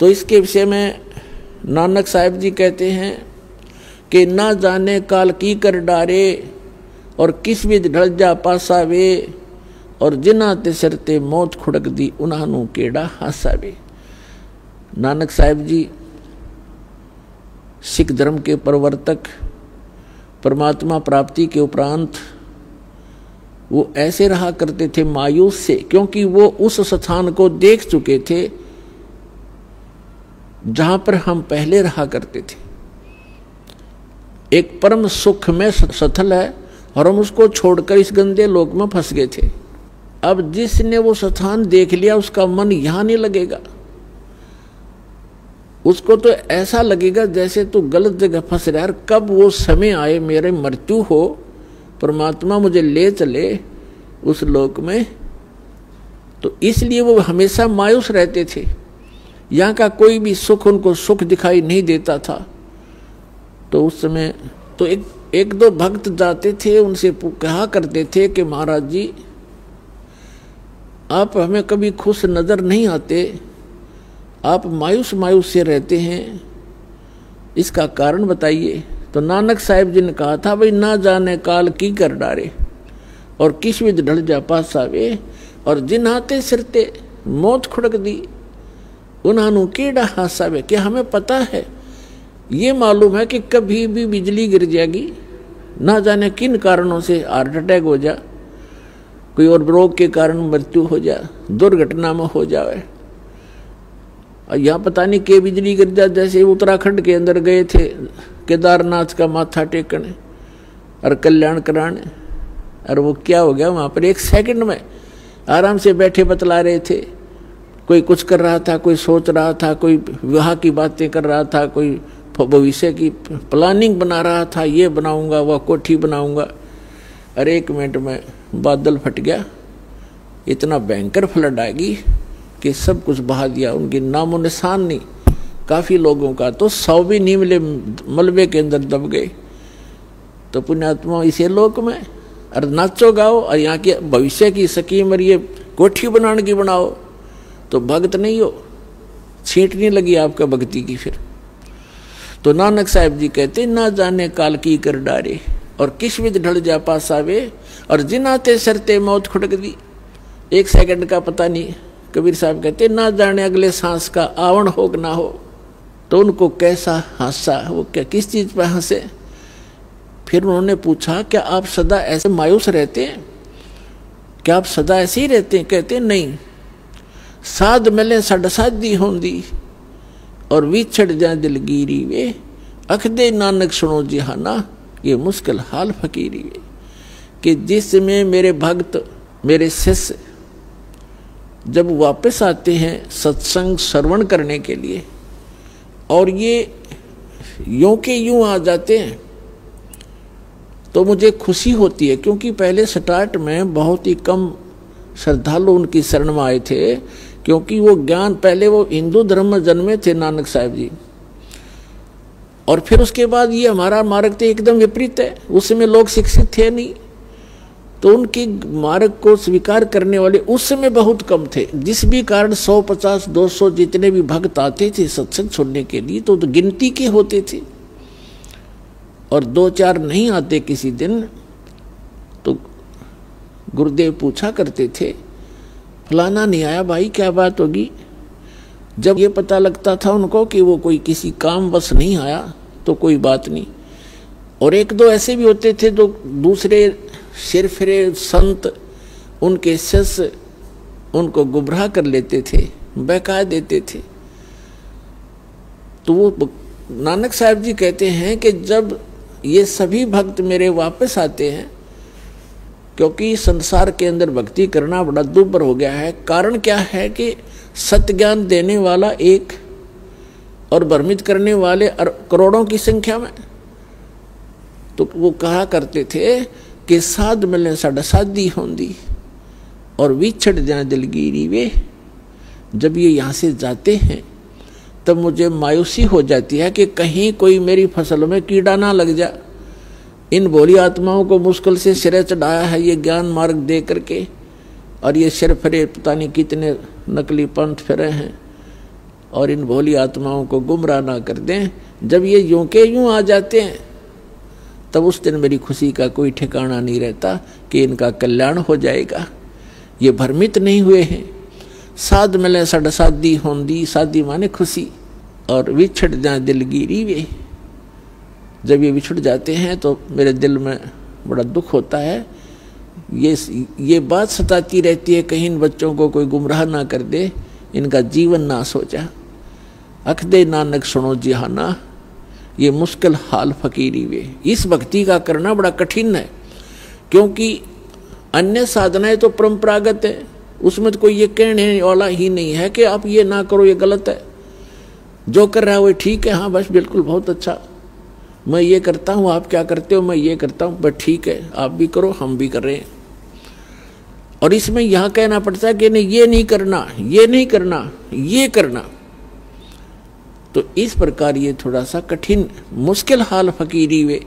तो इसके विषय में नानक साहिब जी कहते हैं कि ना जाने काल की कर डारे और किस विध ढल जा पासावे और जिन्हां ते सिर ते मौत खुड़क दी उन्हां नूं केड़ा हासावे। नानक साहिब जी सिख धर्म के प्रवर्तक, परमात्मा प्राप्ति के उपरांत वो ऐसे रहा करते थे मायूस से, क्योंकि वो उस स्थान को देख चुके थे जहां पर हम पहले रहा करते थे। एक परम सुख में स्थल है और हम उसको छोड़कर इस गंदे लोक में फंस गए थे। अब जिसने वो स्थान देख लिया उसका मन यहां नहीं लगेगा, उसको तो ऐसा लगेगा जैसे तू गलत जगह फंस रहा है। कब वो समय आए मेरे मृत्यु हो, परमात्मा मुझे ले चले उस लोक में, तो इसलिए वो हमेशा मायूस रहते थे। यहाँ का कोई भी सुख उनको सुख दिखाई नहीं देता था। तो उस समय तो एक दो भक्त जाते थे, उनसे कहा करते थे कि महाराज जी आप हमें कभी खुश नजर नहीं आते, आप मायूस मायूस से रहते हैं, इसका कारण बताइए। तो नानक साहिब जी ने कहा था भाई ना जाने काल की कर डारे और किस विध ढल जा पासावे और जिन हाथे सिरते मौत खुड़क दी उन्हां केड़ा हासावे। क्या हमें पता है, ये मालूम है कि कभी भी बिजली गिर जाएगी, ना जाने किन कारणों से हार्ट अटैक हो जा, कोई और रोग के कारण मृत्यु हो जा, दुर्घटना में हो जाए। और यहाँ पता नहीं के बिजली गिर जा। जैसे उत्तराखंड के अंदर गए थे केदारनाथ का माथा टेकने और कल्याण कराने, और वो क्या हो गया वहाँ पर 1 सेकंड में आराम से बैठे बतला रहे थे। कोई कुछ कर रहा था, कोई सोच रहा था, कोई विवाह की बातें कर रहा था, कोई भविष्य की प्लानिंग बना रहा था, ये बनाऊंगा वह कोठी बनाऊंगा। अरे 1 मिनट में बादल फट गया, इतना भयंकर फ्लड आएगी कि सब कुछ बहा दिया, उनकी नामो निशान नहीं। काफ़ी लोगों का तो 100 भी नहीं मिले, मलबे के अंदर दब गए। तो पुण्यात्मा इसे लोक में और नाचो गाओ और यहाँ के भविष्य की स्कीम और ये कोठी बनाने की बनाओ, तो भक्त नहीं हो, छींट नहीं लगी आपका भक्ति की। फिर तो नानक साहिब जी कहते ना जाने काल की कर डारे और किस विध ढल जा पासावे और जिनाते सरते मौत खुड़क दी। 1 सेकंड का पता नहीं। कबीर साहब कहते ना जाने अगले सांस का आवण हो ना हो। तो उनको कैसा हासा, वो क्या किस चीज पर हंसे। फिर उन्होंने पूछा क्या आप सदा ऐसे मायूस रहते हैं, क्या आप सदा ऐसे ही रहते हैं? कहते नहीं, साध मिले सड़ साधी होंदी और विछड़ जाए दिलगीरी वे, अख दे नानक सुनो जिहाना ये मुश्किल हाल फकीरी वे। कि जिसमें मेरे भक्त मेरे शिष्य जब वापस आते हैं सत्संग श्रवण करने के लिए और ये यूं के यूं आ जाते हैं, तो मुझे खुशी होती है। क्योंकि पहले स्टार्ट में बहुत ही कम श्रद्धालु उनकी शरण में आए थे, क्योंकि वो ज्ञान पहले वो हिंदू धर्म में जन्मे थे नानक साहिब जी, और फिर उसके बाद ये हमारा मार्ग तो एकदम विपरीत है। उस समय लोग शिक्षित थे नहीं, तो उनके मार्ग को स्वीकार करने वाले उस समय बहुत कम थे। जिस भी कारण 150-200 जितने भी भक्त आते थे सत्संग सुनने के लिए, तो गिनती के होते थे, और 2-4 नहीं आते किसी दिन। तो गुरुदेव पूछा करते थे फलाना नहीं आया भाई, क्या बात होगी। जब ये पता लगता था उनको कि वो कोई किसी काम बस नहीं आया तो कोई बात नहीं। और 1-2 ऐसे भी होते थे जो दूसरे सिरफिरे संत उनके शिष्य उनको गुमराह कर लेते थे, बहका देते थे। तो वो नानक साहिब जी कहते हैं कि जब ये सभी भक्त मेरे वापस आते हैं, क्योंकि संसार के अंदर भक्ति करना बड़ा दुर्भर हो गया है। कारण क्या है कि सत्य ज्ञान देने वाला एक और भ्रमित करने वाले करोड़ों की संख्या में। तो वो कहा करते थे कि साध मिलने साढ़ा साधी होंदी और विछड़ जाए दिलगीरी वे। जब ये यहाँ से जाते हैं तब मुझे मायूसी हो जाती है कि कहीं कोई मेरी फसल में कीड़ा ना लग जा। इन भोली आत्माओं को मुश्किल से सिरे चढ़ाया है ये ज्ञान मार्ग दे करके, और ये सिर फिरे पता नहीं कितने नकली पंथ फिरे हैं, और इन भोली आत्माओं को गुमराह ना कर दें। जब ये यूं के यूं आ जाते हैं तब उस दिन मेरी खुशी का कोई ठिकाना नहीं रहता कि इनका कल्याण हो जाएगा। ये भ्रमित नहीं हुए हैं। साध मिले सड़ शादी होंदी, शादी माने खुशी, और विछड़ जाए दिलगिरी वे। जब ये विछड़ जाते हैं तो मेरे दिल में बड़ा दुख होता है। ये बात सताती रहती है कहीं इन बच्चों को कोई गुमराह ना कर दे, इनका जीवन नाश हो जाए। अख दे नानक सुनो जिहाना, ये मुश्किल हाल फकीरी वे। इस भक्ति का करना बड़ा कठिन है, क्योंकि अन्य साधनाएं तो परंपरागत है, उसमें तो कोई ये कहने वाला ही नहीं है कि आप ये ना करो, ये गलत है। जो कर रहा है वो ठीक है, हाँ बस बिल्कुल बहुत अच्छा, मैं ये करता हूँ, आप क्या करते हो, मैं ये करता हूँ, बस ठीक है, आप भी करो हम भी कर रहे हैं। और इसमें यह कहना पड़ता है कि नहीं ये नहीं करना, ये नहीं करना, ये करना। तो इस प्रकार ये थोड़ा सा कठिन मुश्किल हाल फकीरी वे।